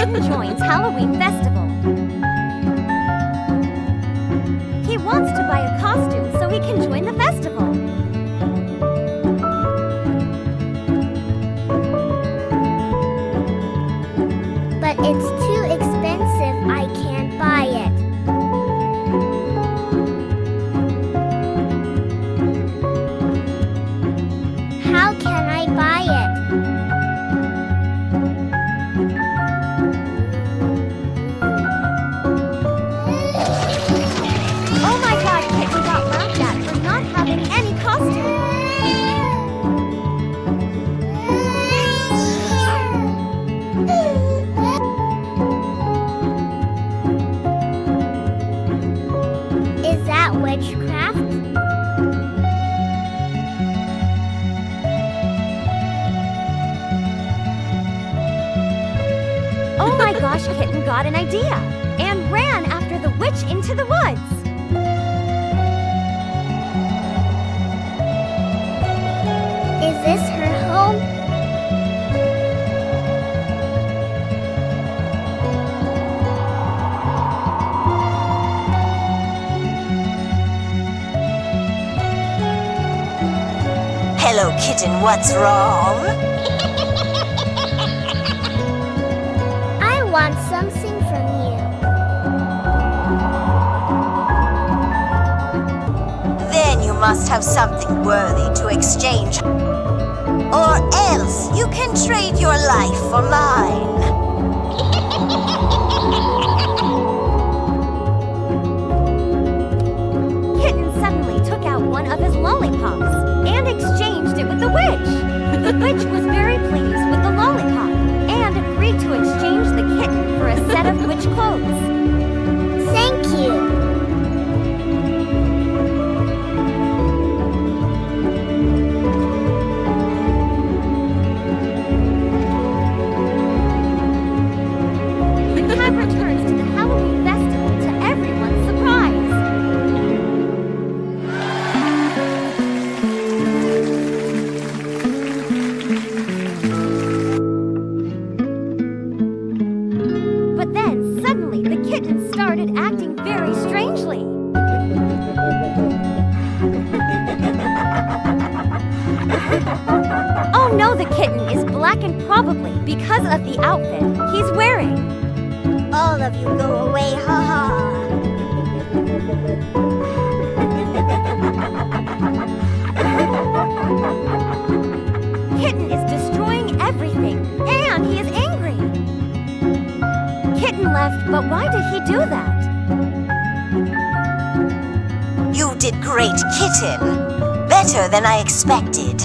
Kitten joins Halloween festival. He wants to buy a costume so he can join the festival. But it's too expensive. I can't buy it. How can I buy it? Oh my god, Kitten got laughed at for not having any costume. Is that witchcraft? Oh my gosh, Kitten got an idea and ran after the witch into the woods. Is this her home? Hello, Kitten, what's wrong? I want something from you. Then you must have something worthy to exchange. Or else you can trade your life for mine. Kitten suddenly took out one of his lollipops and exchanged it with the witch. The witch was very pleased with the lollipop and agreed to exchange the kitten for a set of witch clothes. Thank you. The cat returns to the Halloween festival to everyone's surprise. But then suddenly the kitten started acting very strangely. Oh no, the kitten is black and probably because of the outfit he's wearing. All of you go away, ha Kitten is destroying everything, and he is angry. Kitten left, but why did he do that? You did great, Kitten. Better than I expected.